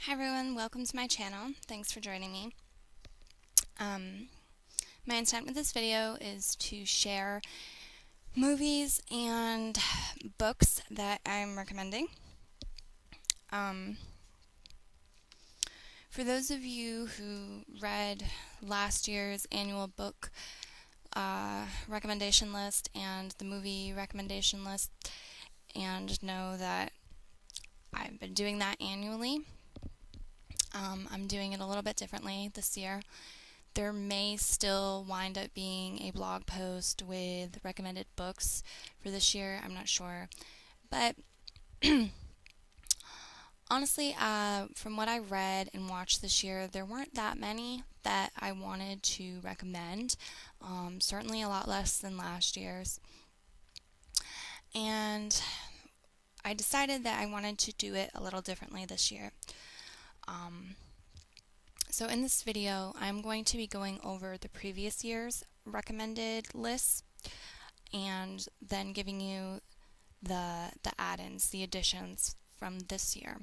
Hi everyone, welcome to my channel. Thanks for joining me. My intent with this video is to share movies and books that I'm recommending. Um, for those of you who read last year's annual book recommendation list and the movie recommendation list and know that I've been doing that annually, I'm doing it a little bit differently this year. There may still wind up being a blog post with recommended books for this year. I'm not sure. But honestly, from what I read and watched this year, there weren't that many that I wanted to recommend. Certainly a lot less than last year's. And I decided that I wanted to do it a little differently this year. So in this video, I'm going to be going over the previous year's recommended lists and then giving you the add-ins, the additions from this year.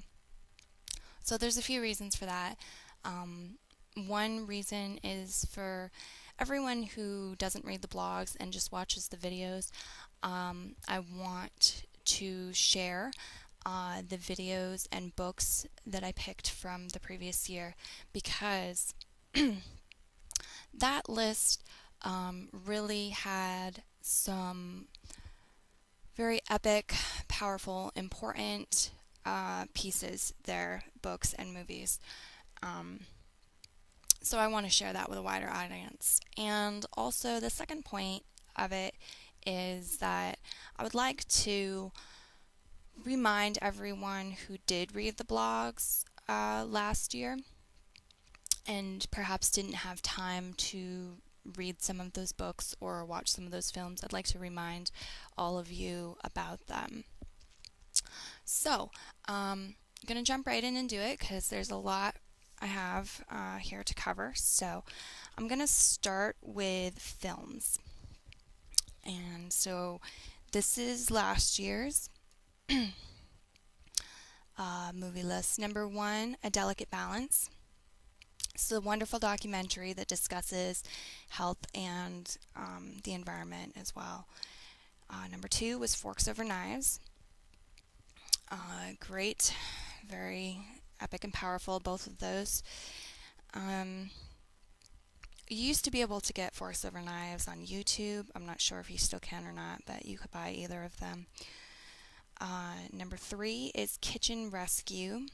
So there's a few reasons for that. One reason is for everyone who doesn't read the blogs and just watches the videos. I want to share the videos and books that I picked from the previous year because that list really had some very epic, powerful, important pieces there, books and movies. Um, so I want to share that with a wider audience. And also, the second point of it is that I would like to remind everyone who did read the blogs last year and perhaps didn't have time to read some of those books or watch some of those films. I'd like to remind all of you about them. So, I'm going to jump right in and do it because there's a lot I have here to cover. So, I'm going to start with films. And so, this is last year's movie list. Number 1, A Delicate Balance. It's a wonderful documentary that discusses health and the environment as well. Number 2 was Forks Over Knives. Great, very epic and powerful, both of those. You used to be able to get Forks Over Knives on YouTube. I'm not sure if you still can or not, but you could buy either of them. Number 3 is Kitchen Rescue.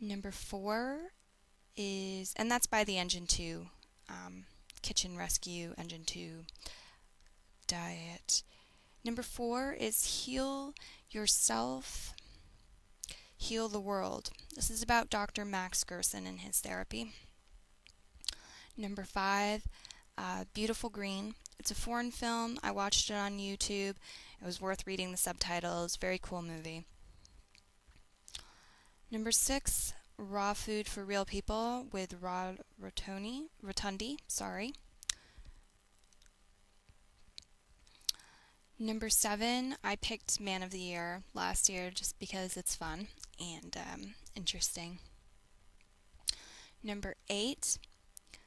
Number 4 is, and that's by the Engine 2, Kitchen Rescue Engine 2 diet. Number 4 is Heal Yourself, Heal the World. This is about Dr. Max Gerson and his therapy. Number 5, Beautiful Green. It's a foreign film. I watched it on YouTube. It was worth reading the subtitles. Very cool movie. Number 6, Raw Food for Real People with Rod Rotundi. Number 7, I picked Man of the Year last year just because it's fun and interesting. Number 8,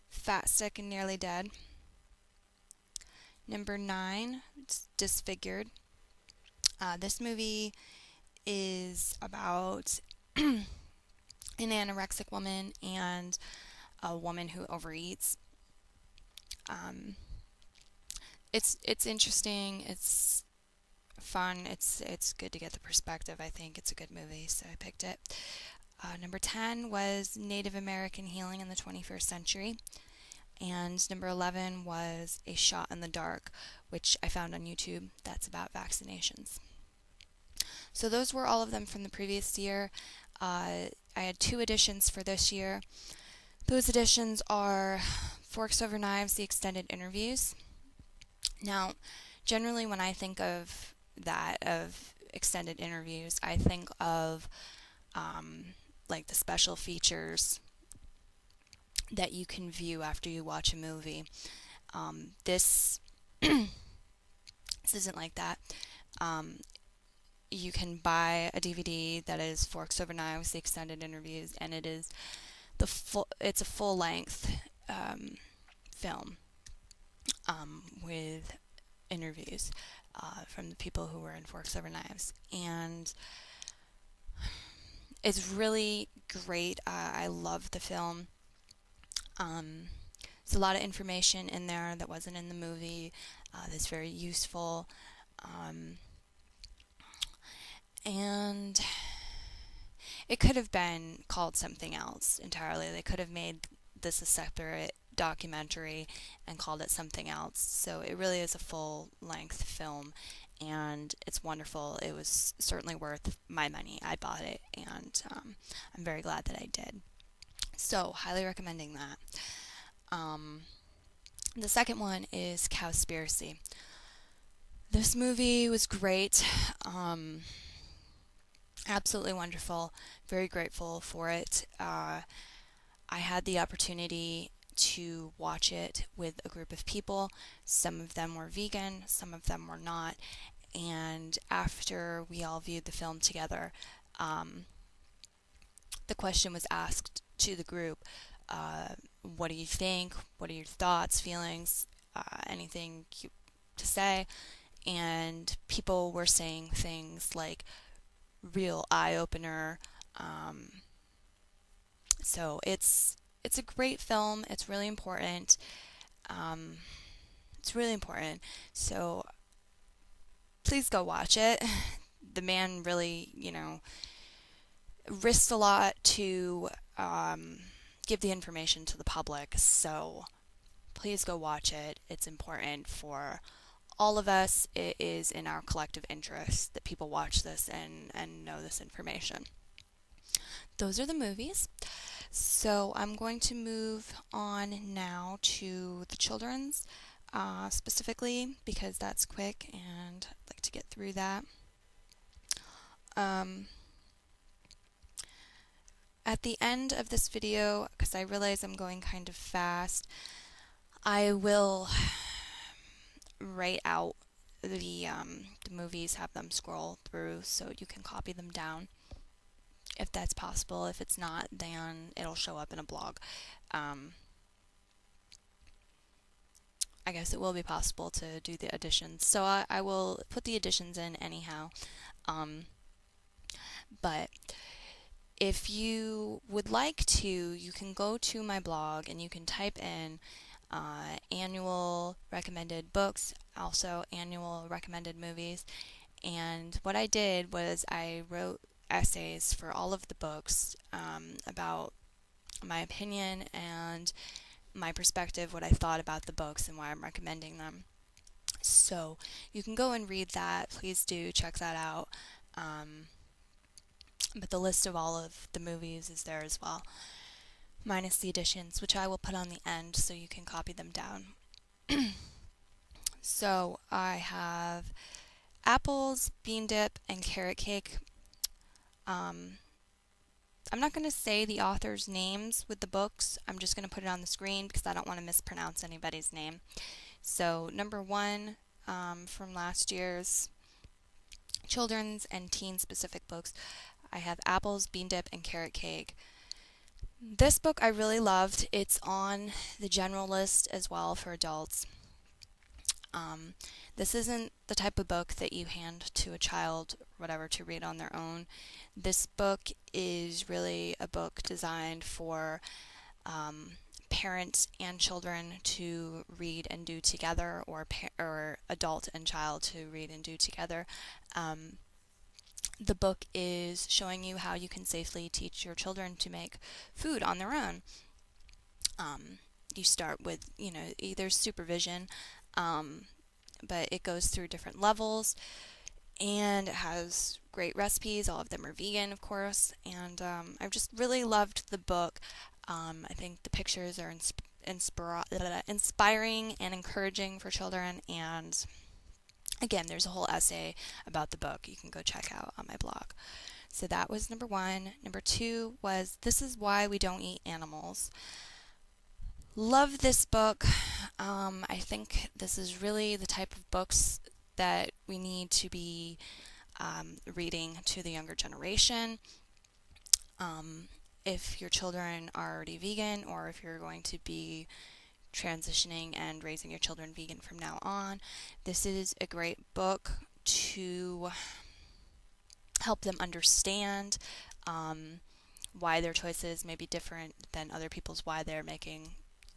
Fat, Sick, and Nearly Dead. Number 9, Disfigured. This movie is about an anorexic woman and a woman who overeats. It's interesting. It's fun. It's good to get the perspective. I think it's a good movie, so I picked it. Number 10 was Native American Healing in the 21st Century. And number 11 was A Shot in the Dark, which I found on YouTube. That's about vaccinations. So those were all of them from the previous year. I had 2 additions for this year. Those additions are Forks Over Knives, the extended interviews. Now, generally when I think of that, of extended interviews, I think of like the special features that you can view after you watch a movie. This this isn't like that. you can buy a DVD that is Forks Over Knives, the extended interviews, and it is it's a full length film with interviews from the people who were in Forks Over Knives, and it's really great. I love the film. There's a lot of information in there that wasn't in the movie that's very useful. And it could have been called something else entirely. They could have made this a separate documentary and called it something else. So it really is a full-length film, and it's wonderful. It was certainly worth my money. I bought it, and I'm very glad that I did. So, highly recommending that. The second one is Cowspiracy. This movie was great. Absolutely wonderful. Very grateful for it. I had the opportunity to watch it with a group of people. Some of them were vegan, some of them were not. And after we all viewed the film together, the question was asked to the group, what do you think? What are your thoughts, feelings, anything to say? And people were saying things like, real eye-opener. So it's a great film. It's really important. It's really important. So please go watch it. The man really, risked a lot to give the information to the public. So please go watch it. It's important for all of us. It is in our collective interest that people watch this and know this information. Those are the movies. So I'm going to move on now to the children's, specifically because that's quick and I'd like to get through that. At the end of this video, because I realize I'm going kind of fast, I will write out the movies, have them scroll through so you can copy them down if that's possible. If it's not, then it'll show up in a blog. I guess it will be possible to do the additions, so I will put the additions in anyhow. But if you would like to, you can go to my blog and you can type in annual recommended books, also annual recommended movies. And what I did was I wrote essays for all of the books about my opinion and my perspective, what I thought about the books and why I'm recommending them. So you can go and read that. Please do check that out. But the list of all of the movies is there as well, minus the additions, which I will put on the end so you can copy them down. So I have apples, bean dip, and carrot cake. I'm not going to say the author's names with the books. I'm just going to put it on the screen because I don't want to mispronounce anybody's name. So number 1 from last year's children's and teen specific books, I have apples, bean dip, and carrot cake. This book I really loved. It's on the general list as well for adults. This isn't the type of book that you hand to a child, whatever, to read on their own. This book is really a book designed for parents and children to read and do together, or adult and child to read and do together. The book is showing you how you can safely teach your children to make food on their own. You start with, either supervision, but it goes through different levels, and it has great recipes. All of them are vegan, of course, and I've just really loved the book. I think the pictures are inspiring and encouraging for children, and again, there's a whole essay about the book you can go check out on my blog. So that was number 1. Number 2 was This Is Why We Don't Eat Animals. Love this book. I think this is really the type of books that we need to be reading to the younger generation. If your children are already vegan, or if you're going to be transitioning and raising your children vegan from now on, this is a great book to help them understand why their choices may be different than other people's, why they're making,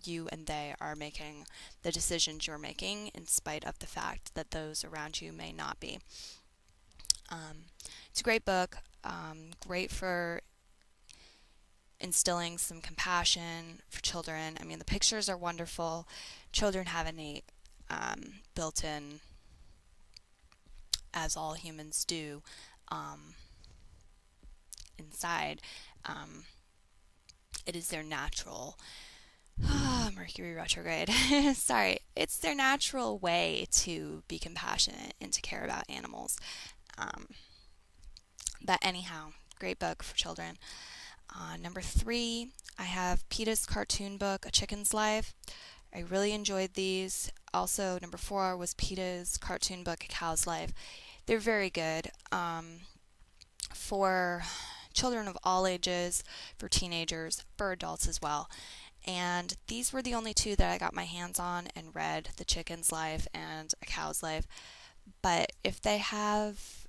you and they are making the decisions you're making, in spite of the fact that those around you may not be. It's a great book, great for instilling some compassion for children. I mean, the pictures are wonderful. Children have innate built-in, as all humans do, inside. It is their natural Mercury retrograde. Sorry, it's their natural way to be compassionate and to care about animals. But anyhow, great book for children. Number 3, I have PETA's cartoon book, A Chicken's Life. I really enjoyed these. Also, number 4 was PETA's cartoon book, A Cow's Life. They're very good for children of all ages, for teenagers, for adults as well. And these were the only 2 that I got my hands on and read, The Chicken's Life and A Cow's Life. But if they have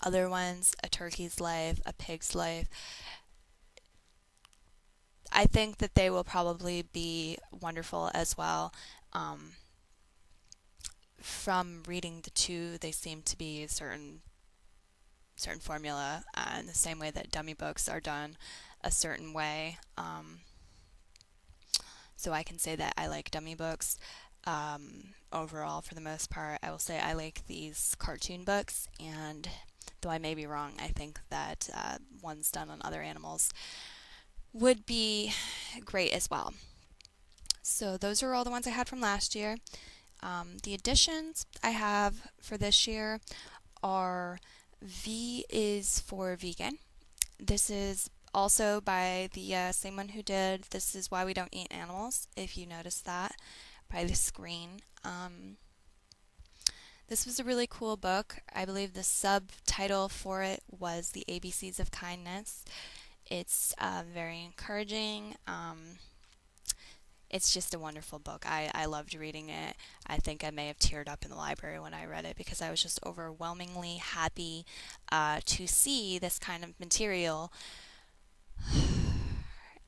other ones, A Turkey's Life, A Pig's Life, I think that they will probably be wonderful as well. From reading the 2, they seem to be a certain formula, in the same way that dummy books are done a certain way. So I can say that I like dummy books. Overall, for the most part, I will say I like these cartoon books, and though I may be wrong, I think that ones done on other animals would be great as well. So those are all the ones I had from last year. The additions I have for this year are V is for Vegan. This is also by the same one who did This Is Why We Don't Eat Animals, if you noticed that by the screen. This was a really cool book. I believe the subtitle for it was The ABCs of Kindness. It's very encouraging. It's just a wonderful book. I loved reading it. I think I may have teared up in the library when I read it, because I was just overwhelmingly happy to see this kind of material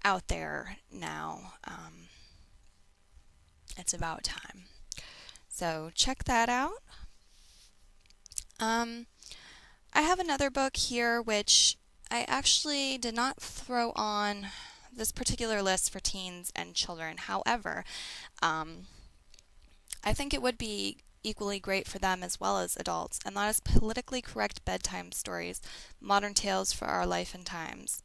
out there now. It's about time. So check that out. I have another book here which I actually did not throw on this particular list for teens and children. However, I think it would be equally great for them as well as adults, and that is Politically Correct Bedtime Stories, Modern Tales for Our Life and Times.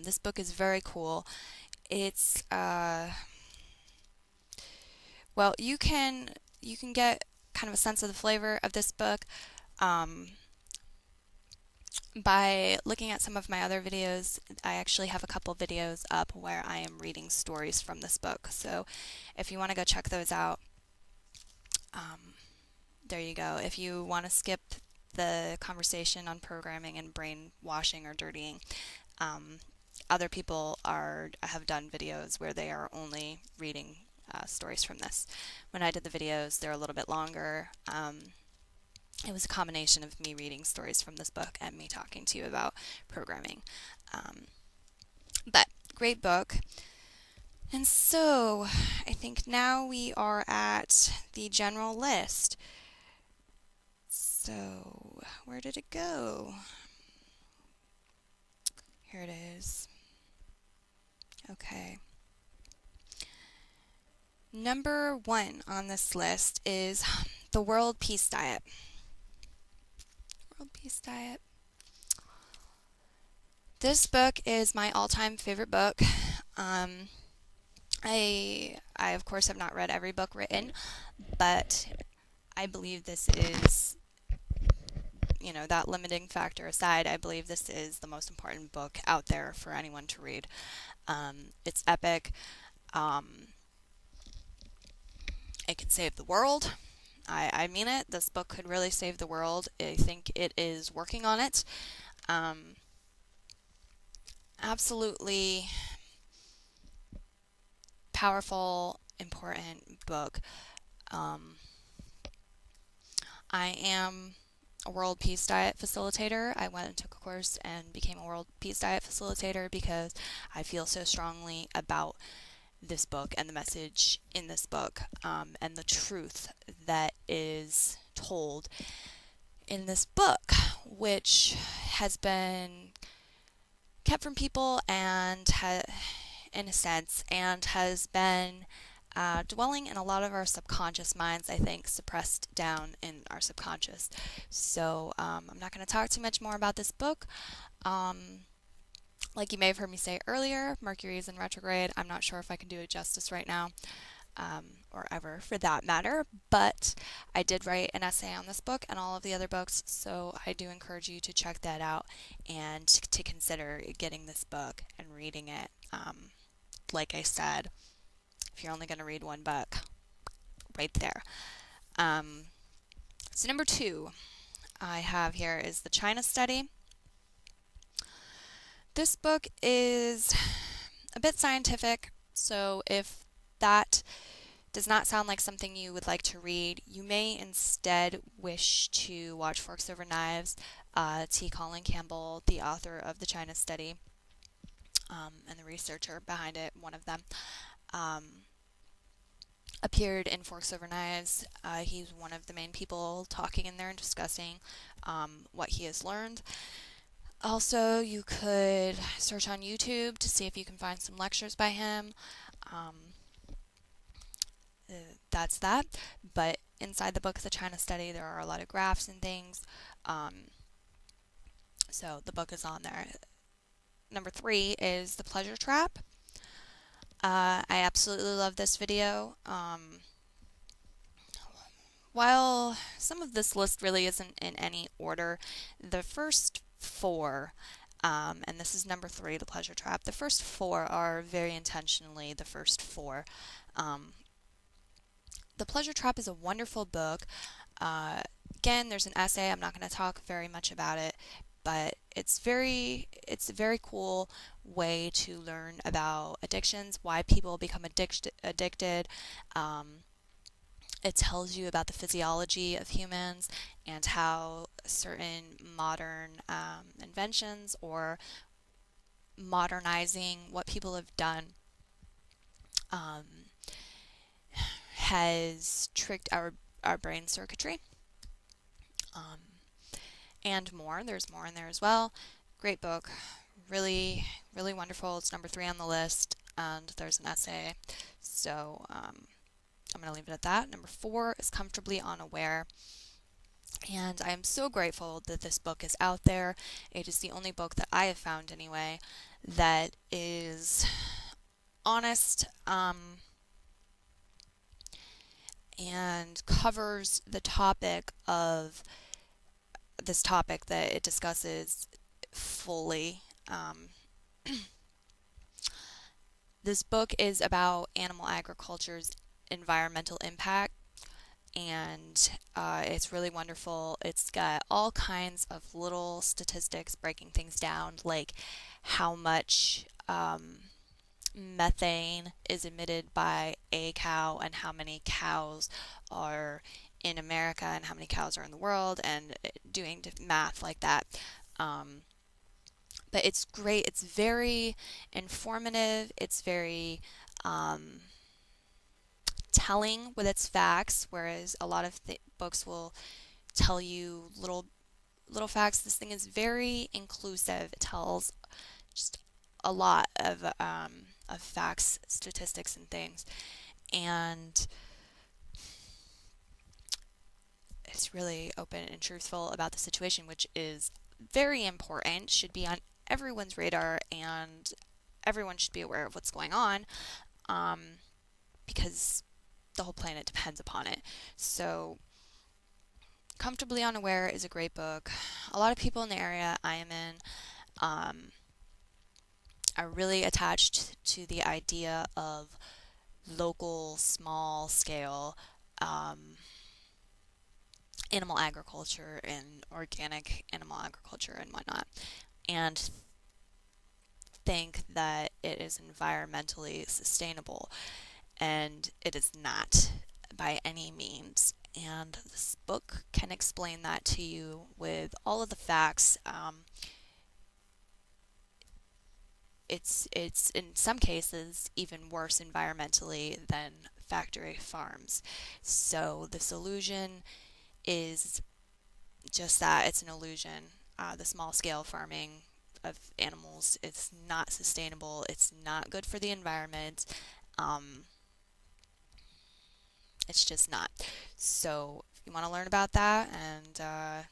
This book is very cool. It's well, you can get kind of a sense of the flavor of this book by looking at some of my other videos. I actually have a couple videos up where I am reading stories from this book. So if you want to go check those out, there you go. If you want to skip the conversation on programming and brainwashing or dirtying, other people have done videos where they are only reading stories from this. When I did the videos, they're a little bit longer. It was a combination of me reading stories from this book and me talking to you about programming. But great book. And so I think now we are at the general list. So where did it go? Here it is. Okay. Number 1 on this list is The World Peace Diet. World Peace Diet. This book is my all-time favorite book. I of course have not read every book written, but I believe this is, that limiting factor aside, I believe this is the most important book out there for anyone to read. It's epic. It can save the world. I mean it. This book could really save the world. I think it is working on it. Um, Absolutely powerful, important book. Um, I am a World Peace Diet facilitator. I went and took a course and became a World Peace Diet facilitator because I feel so strongly about this book and the message in this book, and the truth that is told in this book, which has been kept from people and in a sense, and has been dwelling in a lot of our subconscious minds, I think, suppressed down in our subconscious. So I'm not going to talk too much more about this book. Like you may have heard me say earlier, Mercury is in retrograde. I'm not sure if I can do it justice right now, or ever for that matter, but I did write an essay on this book and all of the other books, so I do encourage you to check that out and to consider getting this book and reading it. Like I said, if you're only going to read one book, right there. So number 2 I have here is The China Study. This book is a bit scientific, so if that does not sound like something you would like to read, you may instead wish to watch Forks Over Knives. T. Colin Campbell, the author of The China Study, and the researcher behind it, one of them, appeared in Forks Over Knives. He's one of the main people talking in there and discussing what he has learned. Also, you could search on YouTube to see if you can find some lectures by him. That's that. But inside the book, The China Study, there are a lot of graphs and things. So the book is on there. Number 3 is The Pleasure Trap. I absolutely love this video. While some of this list really isn't in any order, the first 4, and this is number 3, The Pleasure Trap, the first 4 are very intentionally the first 4. The Pleasure Trap is a wonderful book. Again, there's an essay. I'm not going to talk very much about it, but it's a very cool way to learn about addictions, why people become addicted. It tells you about the physiology of humans and how certain modern inventions or modernizing what people have done has tricked our brain circuitry, and more. There's more in there as well. Great book, really, really wonderful. It's number 3 on the list, and there's an essay. So I'm going to leave it at that. Number 4 is Comfortably Unaware. And I am so grateful that this book is out there. It is the only book that I have found, anyway, that is honest and covers the topic of this topic that it discusses fully. This book is about animal agriculture's environmental impact, and it's really wonderful. It's got all kinds of little statistics breaking things down, like how much methane is emitted by a cow and how many cows are in America and how many cows are in the world, and doing math like that. But it's great. It's very informative. It's very telling with its facts, whereas a lot of books will tell you little facts. This thing is very inclusive. It tells just a lot of facts, statistics, and things, and it's really open and truthful about the situation, which is very important. Should be on everyone's radar, and everyone should be aware of what's going on, because the whole planet depends upon it. So Comfortably Unaware is a great book. A lot of people in the area I am in are really attached to the idea of local, small scale animal agriculture and organic animal agriculture and whatnot, and think that it is environmentally sustainable, and it is not by any means. And this book can explain that to you with all of the facts. It's in some cases even worse environmentally than factory farms. So this illusion is just that, it's an illusion. The small scale farming of animals, it's not sustainable, it's not good for the environment. Um, it's just not. So if you want to learn about that, and I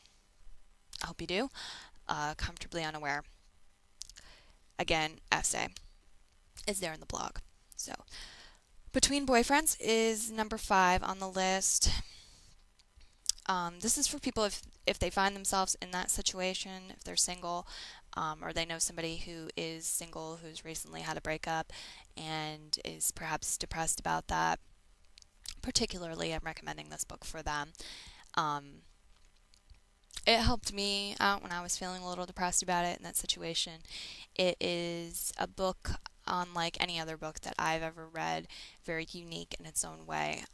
hope you do, Comfortably Unaware. Again, essay is there in the blog. So Between Boyfriends is number 5 on the list. This is for people if they find themselves in that situation, if they're single, or they know somebody who is single who's recently had a breakup and is perhaps depressed about that. Particularly, I'm recommending this book for them. Um, it helped me out when I was feeling a little depressed about it in that situation. It is a book unlike any other book that I've ever read, very unique in its own way.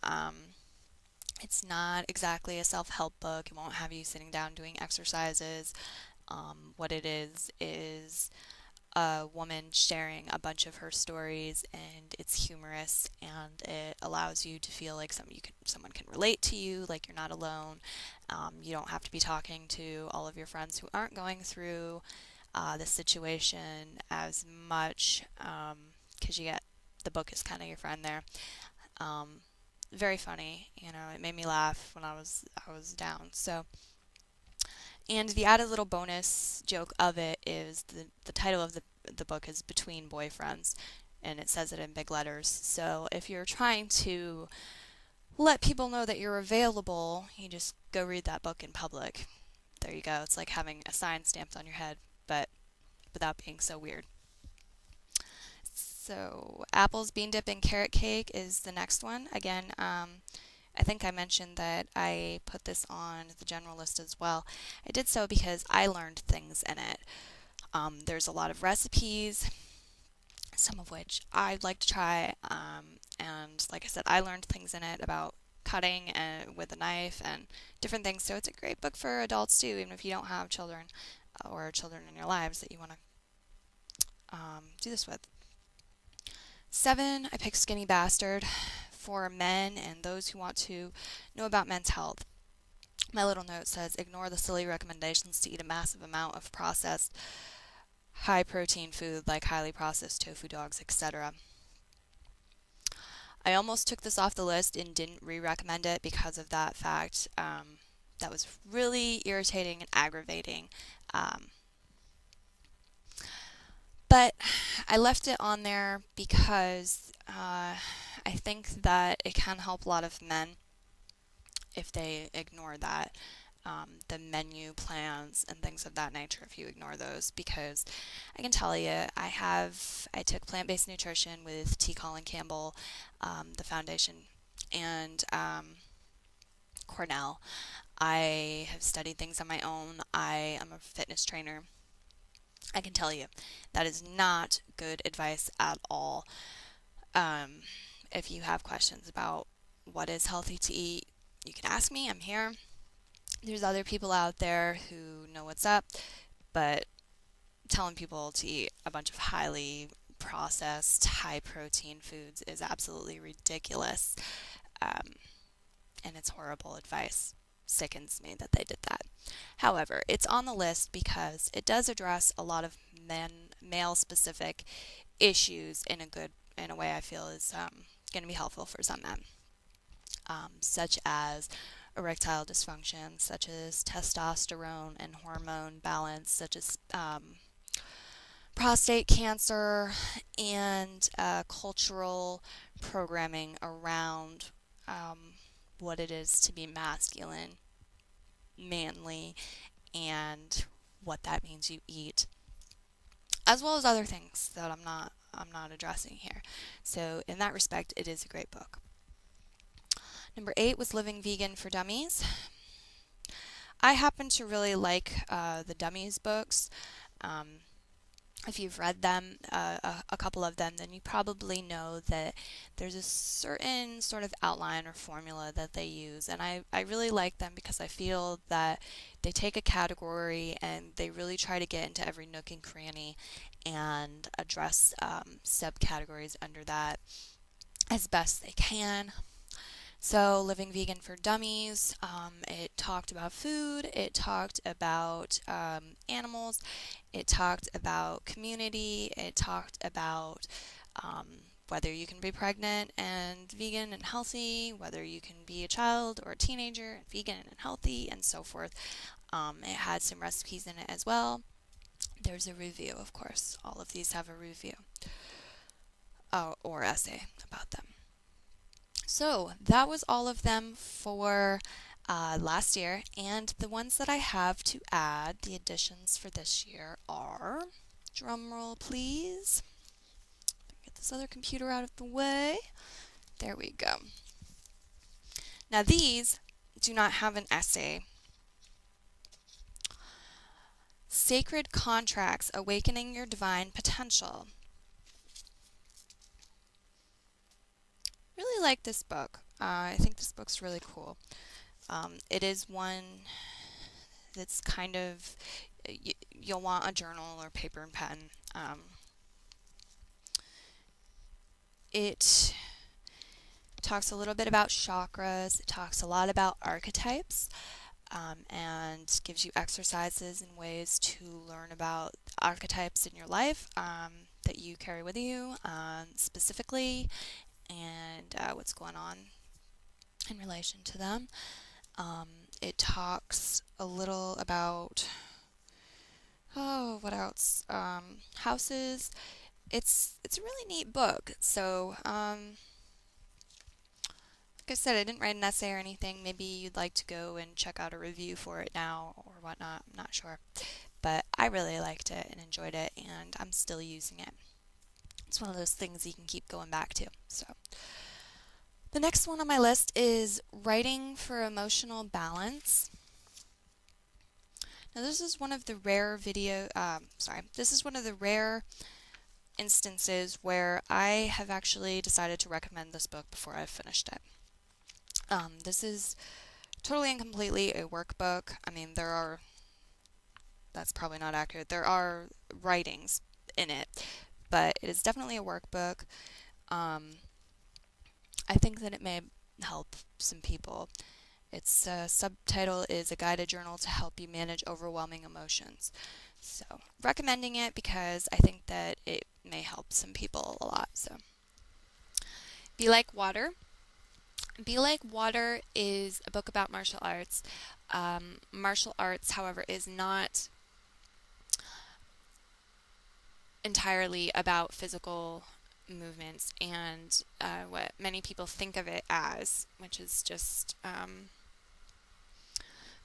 It's not exactly a self-help book. It won't have you sitting down doing exercises. What it is a woman sharing a bunch of her stories, and it's humorous, and it allows you to feel like someone can relate to you, like you're not alone. You don't have to be talking to all of your friends who aren't going through this situation as much, because you get the book is kind of your friend there. Um, Very funny, it made me laugh when I was down. So, and the added little bonus joke of it is the title of the book is Between Boyfriends, and it says it in big letters. So if you're trying to let people know that you're available, you just go read that book in public. There you go. It's like having a sign stamped on your head, but without being so weird. So apples, bean dip, and carrot cake is the next one. Again, I think I mentioned that I put this on the general list as well. I did so because I learned things in it. There's a lot of recipes, some of which I'd like to try, and like I said, I learned things in it about cutting and with a knife and different things. So it's a great book for adults too, even if you don't have children or children in your lives that you want to do this with. 7, I picked Skinny Bastard for men and those who want to know about men's health. My little note says, ignore the silly recommendations to eat a massive amount of processed, high protein food like highly processed tofu dogs, etc. I almost took this off the list and didn't re-recommend it because of that fact. That was really irritating and aggravating. But I left it on there because I think that it can help a lot of men if they ignore that. The menu plans and things of that nature, if you ignore those, because I can tell you, I took plant-based nutrition with T. Colin Campbell, the foundation, and Cornell. I have studied things on my own. I am a fitness trainer. I can tell you that is not good advice at all. Um, if you have questions about what is healthy to eat, you can ask me. I'm here. There's other people out there who know what's up, but telling people to eat a bunch of highly processed, high protein foods is absolutely ridiculous. Um, and it's horrible advice. Sickens me that they did that. However, it's on the list because it does address a lot of male specific issues in a way I feel is going to be helpful for some men, such as erectile dysfunction, such as testosterone and hormone balance, such as prostate cancer, and cultural programming around what it is to be masculine, manly, and what that means you eat, as well as other things that I'm not addressing here. So in that respect, it is a great book. Number 8 was Living Vegan for Dummies. I happen to really like the Dummies books. Um, if you've read them, a couple of them, then you probably know that there's a certain sort of outline or formula that they use. And I really like them because I feel that they take a category and they really try to get into every nook and cranny and address subcategories under that as best they can. So, Living Vegan for Dummies, it talked about food, it talked about animals, it talked about community, it talked about um, whether you can be pregnant and vegan and healthy, whether you can be a child or a teenager and vegan and healthy, and so forth. It had some recipes in it as well. There's a review, of course. All of these have a review or essay about them. So that was all of them for last year, and the ones that I have to add, the additions for this year are, drum roll please, get this other computer out of the way. There we go. Now these do not have an essay. Sacred Contracts, Awakening Your Divine Potential. Really like this book. I think this book's really cool. It is one that's kind of, you'll want a journal or paper and pen. It talks a little bit about chakras. It talks a lot about archetypes, and gives you exercises and ways to learn about archetypes in your life that you carry with you specifically, and what's going on in relation to them. It talks a little about, what else? Houses. It's a really neat book. So, like I said, I didn't write an essay or anything. Maybe you'd like to go and check out a review for it now or whatnot. I'm not sure. But I really liked it and enjoyed it, and I'm still using it. It's one of those things you can keep going back to. So, the next one on my list is Writing for Emotional Balance. Now, this is one of the rare this is one of the rare instances where I have actually decided to recommend this book before I've finished it. This is totally and completely a workbook. I mean, that's probably not accurate. There are writings in it, but it is definitely a workbook. I think that it may help some people. Its subtitle is A Guided Journal to Help You Manage Overwhelming Emotions. So, recommending it because I think that it may help some people a lot. So, Be Like Water. Be Like Water is a book about martial arts. Martial arts, however, is not entirely about physical movements and what many people think of it as, which is just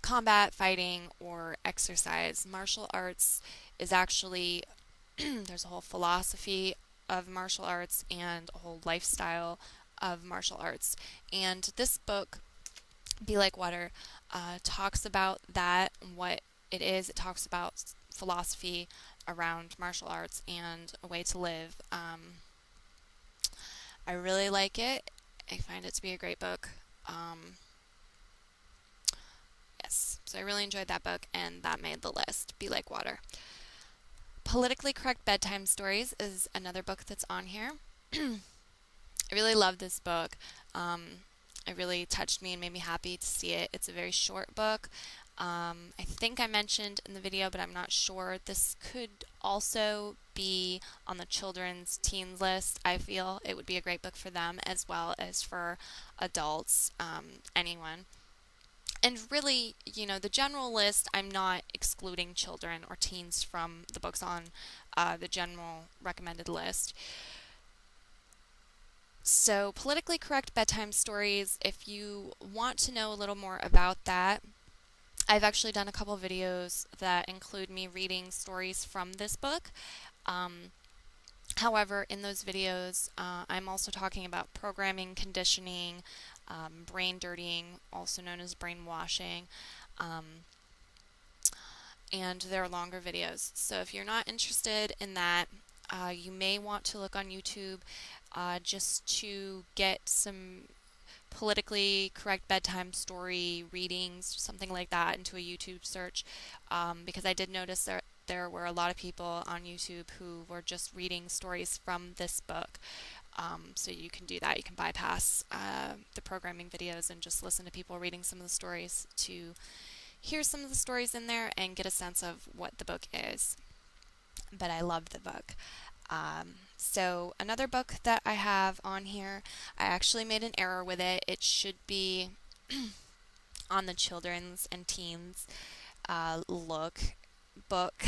combat, fighting, or exercise. Martial arts is actually, there's a whole philosophy of martial arts and a whole lifestyle of martial arts. And this book, Be Like Water, talks about that, what it is. It talks about philosophy around martial arts and a way to live. I really like it. I find it to be a great book. Yes, so I really enjoyed that book, and that made the list. Be Like Water. Politically Correct Bedtime Stories is another book that's on here. I really love this book. It really touched me and made me happy to see it. It's a very short book. I think I mentioned in the video, but I'm not sure. This could also be on the children's teens list. I feel it would be a great book for them as well as for adults, anyone. And really, the general list, I'm not excluding children or teens from the books on the general recommended list. So, Politically Correct Bedtime Stories, if you want to know a little more about that, I've actually done a couple videos that include me reading stories from this book. However, in those videos, I'm also talking about programming, conditioning, brain dirtying, also known as brainwashing, and they're longer videos. So if you're not interested in that, you may want to look on YouTube just to get some politically correct bedtime story readings, something like that, into a YouTube search, because I did notice there were a lot of people on YouTube who were just reading stories from this book. So you can do that. You can bypass the programming videos and just listen to people reading some of the stories to hear some of the stories in there and get a sense of what the book is. But I loved the book. So another book that I have on here, I actually made an error with it. It should be on the children's and teens look book.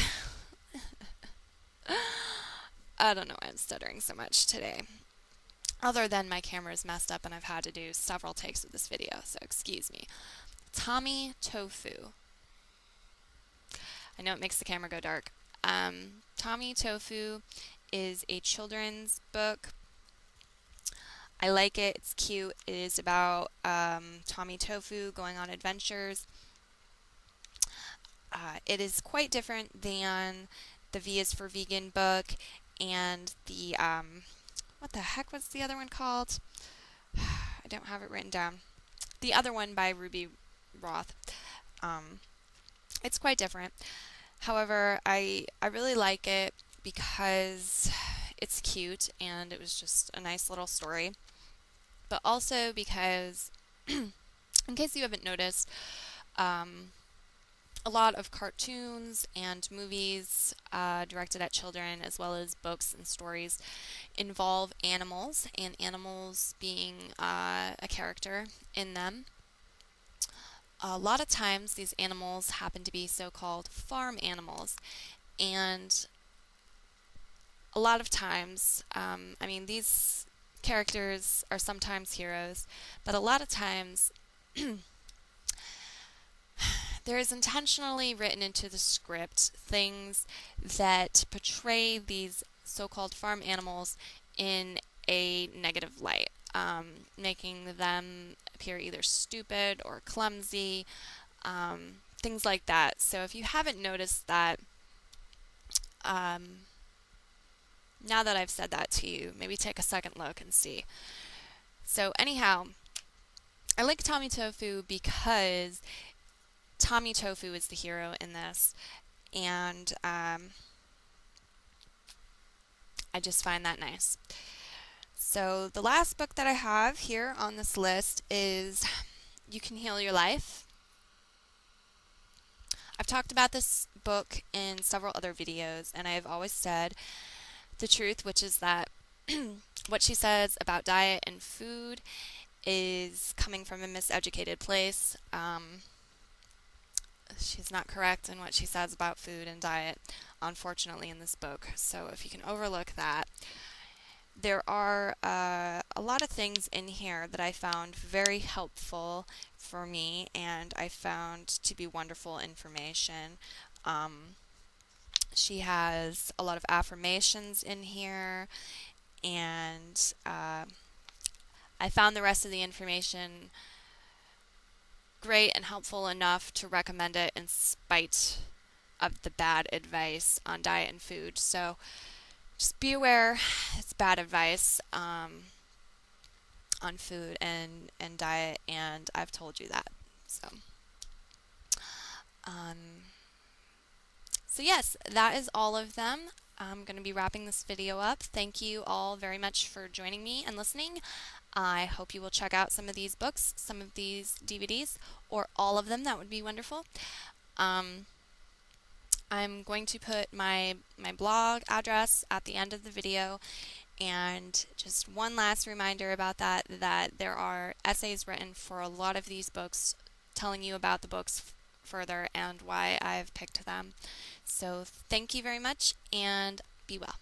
I don't know why I'm stuttering so much today. Other than my camera is messed up and I've had to do several takes of this video, so excuse me. Tommy Tofu. I know it makes the camera go dark. Tommy Tofu is a children's book. I like it. It's cute. It is about Tommy Tofu going on adventures. It is quite different than the V is for Vegan book and the, what the heck was the other one called? I don't have it written down. The other one by Ruby Roth. It's quite different. However, I really like it because it's cute and it was just a nice little story. But also because, in case you haven't noticed, a lot of cartoons and movies directed at children, as well as books and stories, involve animals, and animals being a character in them. A lot of times these animals happen to be so-called farm animals, and a lot of times, I mean, these characters are sometimes heroes, but a lot of times there is intentionally written into the script things that portray these so-called farm animals in a negative light, making them appear either stupid or clumsy, things like that. So if you haven't noticed that, now that I've said that to you, maybe take a second look and see. So anyhow, I like Tommy Tofu because Tommy Tofu is the hero in this, and I just find that nice. So the last book that I have here on this list is You Can Heal Your Life. I've talked about this book in several other videos, and I've always said the truth, which is that what she says about diet and food is coming from a miseducated place. She's not correct in what she says about food and diet, unfortunately, in this book. So if you can overlook that. There are a lot of things in here that I found very helpful for me, and I found to be wonderful information. She has a lot of affirmations in here, and I found the rest of the information great and helpful enough to recommend it in spite of the bad advice on diet and food. So just be aware it's bad advice on food and diet, and I've told you that. So yes, that is all of them. I'm going to be wrapping this video up. Thank you all very much for joining me and listening. I hope you will check out some of these books, some of these DVDs, or all of them. That would be wonderful. I'm going to put my blog address at the end of the video, and just one last reminder about that there are essays written for a lot of these books telling you about the books further and why I've picked them. So thank you very much, and be well.